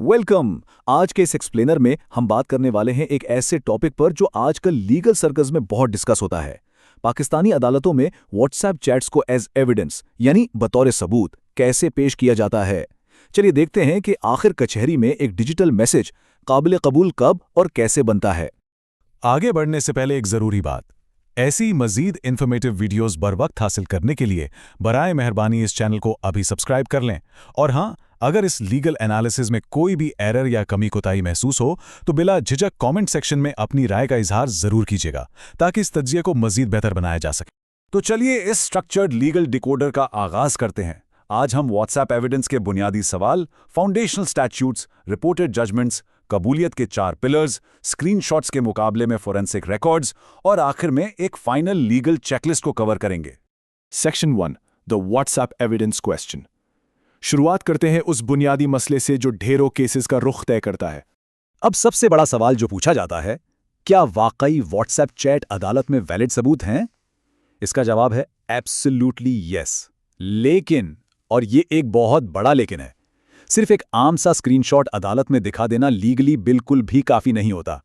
Welcome. आज के इस एक्सप्लेनर में हम बात करने वाले हैं एक ऐसे टॉपिक पर जो आजकल लीगल सर्कल्स में बहुत डिस्कस होता है। पाकिस्तानी अदालतों में व्हाट्सएप चैट्स को एज एविडेंस यानी बतौर सबूत कैसे पेश किया जाता है। चलिए देखते हैं कि आखिर कचहरी में एक डिजिटल मैसेज काबिल कबूल कब और कैसे बनता है। आगे बढ़ने से पहले एक ज़रूरी बात, ऐसी मज़ीद इन्फॉर्मेटिव वीडियोस बर वक्त हासिल करने के लिए बराए मेहरबानी इस चैनल को अभी सब्सक्राइब कर लें। और हाँ, अगर इस लीगल एनालिसिस में कोई भी एरर या कमी कोताही महसूस हो तो बिला झिझक कमेंट सेक्शन में अपनी राय का इजहार ज़रूर कीजिएगा ताकि इस तज्जिये को मज़ीद बेहतर बनाया जा सके। तो चलिए इस स्ट्रक्चर्ड लीगल डिकोडर का आगाज करते हैं। आज हम व्हाट्सएप एविडेंस के बुनियादी सवाल, फाउंडेशनल स्टैट्यूट्स, रिपोर्टेड जजमेंट्स, कबूलियत के 4 पिलर्स, स्क्रीनशॉट्स के मुकाबले में फोरेंसिक रिकॉर्ड्स और आखिर में एक फाइनल लीगल चेकलिस्ट को कवर करेंगे। Section 1, the WhatsApp evidence question. शुरुआत करते हैं उस बुनियादी मसले से जो ढेरों केसेस का रुख तय करता है। अब सबसे बड़ा सवाल जो पूछा जाता है, क्या वाकई व्हाट्सएप चैट अदालत में वैलिड सबूत हैं? इसका जवाब है एब्सोल्युटली यस। लेकिन, और ये एक बहुत बड़ा लेकिन है, सिर्फ एक आम सा स्क्रीनशॉट अदालत में दिखा देना लीगली बिल्कुल भी काफी नहीं होता।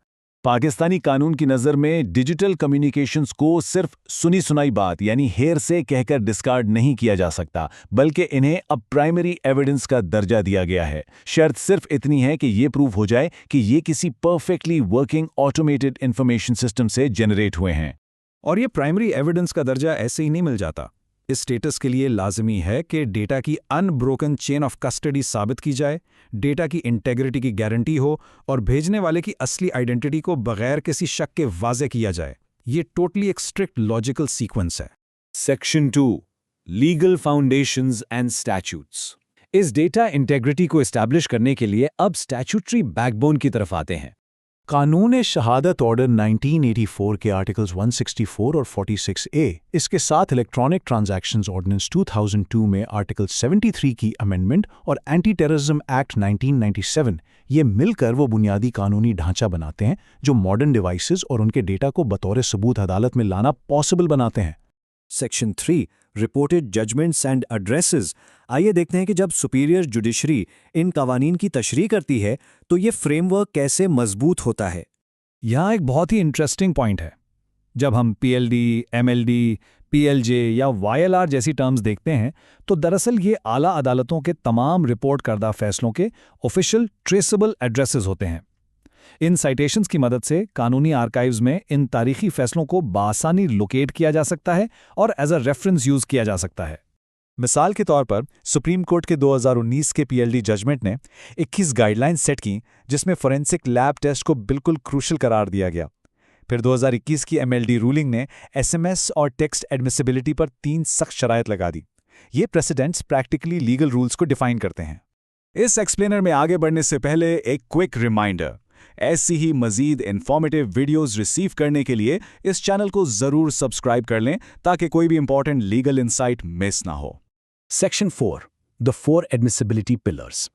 पाकिस्तानी कानून की नज़र में डिजिटल कम्युनिकेशंस को सिर्फ सुनी सुनाई बात यानी हेर से कहकर डिस्कार्ड नहीं किया जा सकता, बल्कि इन्हें अब प्राइमरी एविडेंस का दर्जा दिया गया है। शर्त सिर्फ इतनी है कि ये प्रूव हो जाए कि ये किसी perfectly working automated information system से जनरेट हुए हैं। और ये प्राइमरी एविडेंस का दर्जा ऐसे ही नहीं मिल जाता। इस स्टेटस के लिए लाजमी है कि डेटा की अनब्रोकन चेन ऑफ कस्टडी साबित की जाए, डेटा की इंटेग्रिटी की गारंटी हो और भेजने वाले की असली आइडेंटिटी को बगैर किसी शक के वाज़े किया जाए। ये टोटली एक स्ट्रिक्ट लॉजिकल सीक्वेंस है। Section 2, legal foundations and statutes. इस डेटा इंटेग्रिटी को एस्टैब्लिश करने के लिए अब स्टैट्यूटरी बैकबोन की तरफ आते हैं। कानून शहादत ऑर्डर 1984 के आर्टिकल्स 164 और 46A, इसके साथ इलेक्ट्रॉनिक ट्रांजैक्शंस ऑर्डिनेंस 2002 में आर्टिकल 73 की अमेंडमेंट और एंटी टेररिज्म एक्ट 1997, ये मिलकर वो बुनियादी कानूनी ढांचा बनाते हैं जो मॉडर्न डिवाइसेस और उनके डेटा को बतौर सबूत अदालत में लाना पॉसिबल बनाते हैं। Section 3, reported judgments and addresses. आइए देखते हैं कि जब सुपीरियर जुडिशरी इन कवानीन की तशरीह करती है तो ये फ्रेमवर्क कैसे मजबूत होता है। यहाँ एक बहुत ही इंटरेस्टिंग पॉइंट है। जब हम PLD, MLD, PLJ या YLR जैसी टर्म्स देखते हैं तो दरअसल ये आला अदालतों के तमाम रिपोर्ट करदा फैसलों के ऑफिशियल ट्रेसेबल एड्रेसेस होते हैं। इन साइटेशंस की मदद से कानूनी आर्काइव्स में इन तारीखी फैसलों को बासानी लोकेट किया जा सकता है और एज अ रेफरेंस यूज किया जा सकता है। मिसाल के तौर पर सुप्रीम कोर्ट के 2019 के PLD जजमेंट ने 21 गाइडलाइंस सेट की जिसमें फोरेंसिक लैब टेस्ट को बिल्कुल क्रूशल करार दिया गया। फिर 2021 की MLD रूलिंग ने SMS और टेक्स्ट एडमिसिबिलिटी पर 3 सख्त शराइत लगा दी। ये प्रेसिडेंट्स प्रैक्टिकली लीगल रूल्स को डिफाइन करते हैं। इस एक्सप्लेनर में आगे बढ़ने से पहले एक क्विक रिमाइंडर, ऐसी ही मजीद इंफॉर्मेटिव वीडियोस रिसीव करने के लिए इस चैनल को जरूर सब्सक्राइब कर लें ताकि कोई भी इंपॉर्टेंट लीगल इंसाइट मिस ना हो। Section 4, the 4 admissibility pillars.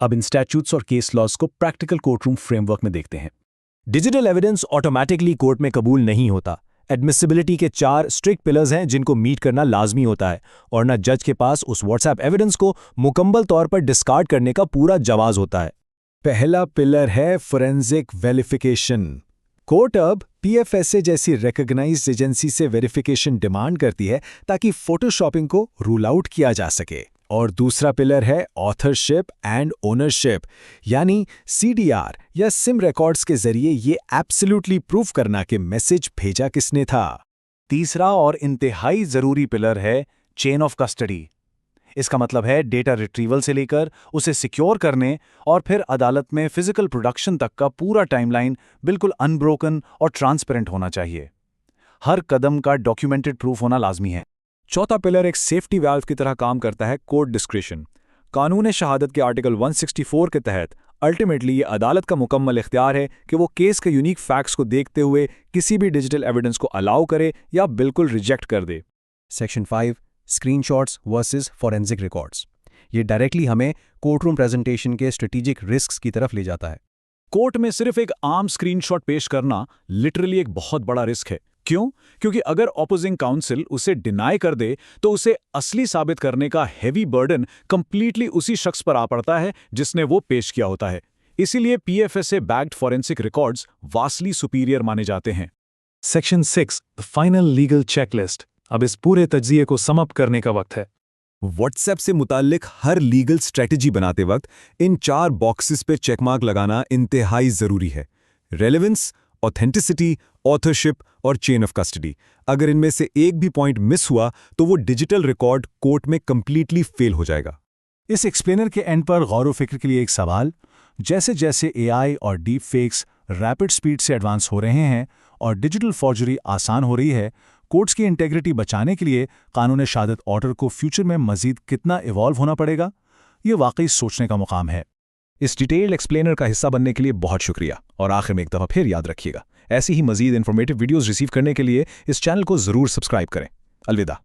अब इन स्टैट्यूट्स और केस लॉज को प्रैक्टिकल कोर्टरूम फ्रेमवर्क में देखते हैं। डिजिटल एविडेंस ऑटोमैटिकली कोर्ट में कबूल नहीं होता। एडमिसिबिलिटी के 4 स्ट्रिक्ट पिलर्स हैं जिनको मीट करना लाजमी होता है और न जज के पास उस व्हाट्सएप एविडेंस को मुकम्मल तौर पर डिस्कार्ड करने का पूरा जवाज होता है। पहला पिलर है फोरेंसिक वेरिफिकेशन। कोर्ट अब PFSA जैसी रिकॉग्नाइज्ड एजेंसी से वेरिफिकेशन डिमांड करती है ताकि फोटोशॉपिंग को रूल आउट किया जा सके। और दूसरा पिलर है ऑथरशिप एंड ओनरशिप, यानी CDR या सिम रिकॉर्ड्स के जरिए ये एब्सोल्युटली प्रूव करना कि मैसेज भेजा किसने था। तीसरा और इंतहाई ज़रूरी पिलर है चेन ऑफ कस्टडी। इसका मतलब है डेटा रिट्रीवल से लेकर उसे सिक्योर करने और फिर अदालत में फिजिकल प्रोडक्शन तक का पूरा टाइमलाइन बिल्कुल अनब्रोकन और ट्रांसपेरेंट होना चाहिए। हर कदम का डॉक्यूमेंटेड प्रूफ होना लाजमी है। चौथा पिलर एक सेफ्टी वाल्व की तरह काम करता है, कोर्ट डिस्क्रिशन। कानून शहादत के आर्टिकल 164 के तहत अल्टीमेटली ये अदालत का मुकम्मल इख्तियार है कि वो केस के यूनिक फैक्ट्स को देखते हुए किसी भी डिजिटल एविडेंस को अलाउ करे या बिल्कुल रिजेक्ट कर दे। Section 5, screenshots versus forensic records. ये डायरेक्टली हमें कोर्टरूम प्रेजेंटेशन के स्ट्रेटेजिक रिस्क्स की तरफ ले जाता है। कोर्ट में सिर्फ एक आम स्क्रीनशॉट पेश करना लिटरली एक बहुत बड़ा रिस्क है। क्यों? क्योंकि अगर ऑपोजिंग काउंसिल उसे डिनाई कर दे तो उसे असली साबित करने का हैवी बर्डन कंप्लीटली उसी शख्स पर आ पड़ता है जिसने वो पेश किया होता है। इसीलिए PFSA backed forensic records vastly superior माने जाते हैं। Section 6 final legal checklist. अब इस पूरे तज्जिए को सम अप करने का वक्त है। व्हाट्सएप से मुताल्लिक हर लीगल स्ट्रेटजी बनाते वक्त इन 4 बॉक्सेस पे चेकमार्क लगाना इंतहाई ज़रूरी है। रेलेवेंस, ऑथेंटिसिटी, ऑथरशिप और चेन ऑफ कस्टडी। अगर इनमें से एक भी पॉइंट मिस हुआ तो वो डिजिटल रिकॉर्ड कोर्ट में कंप्लीटली फेल हो जाएगा। इस एक्सप्लेनर के एंड पर गौर व फिक्र के लिए एक सवाल। जैसे जैसे AI और डीप फेक्स रैपिड स्पीड से एडवांस हो रहे हैं और डिजिटल फॉर्जरी आसान हो रही है, कोर्ट्स की इंटेग्रिटी बचाने के लिए कानून शहादत ऑर्डर को फ्यूचर में मजीद कितना इवॉल्व होना पड़ेगा, ये वाकई सोचने का मुकाम है। इस डिटेल्ड एक्सप्लेनर का हिस्सा बनने के लिए बहुत शुक्रिया, और आखिर में एक दफ़ा फिर याद रखिएगा, ऐसी ही मजीद इन्फॉर्मेटिव वीडियोज़ रिसीव करने के लिए इस चैनल को ज़रूर सब्सक्राइब करें। अलविदा।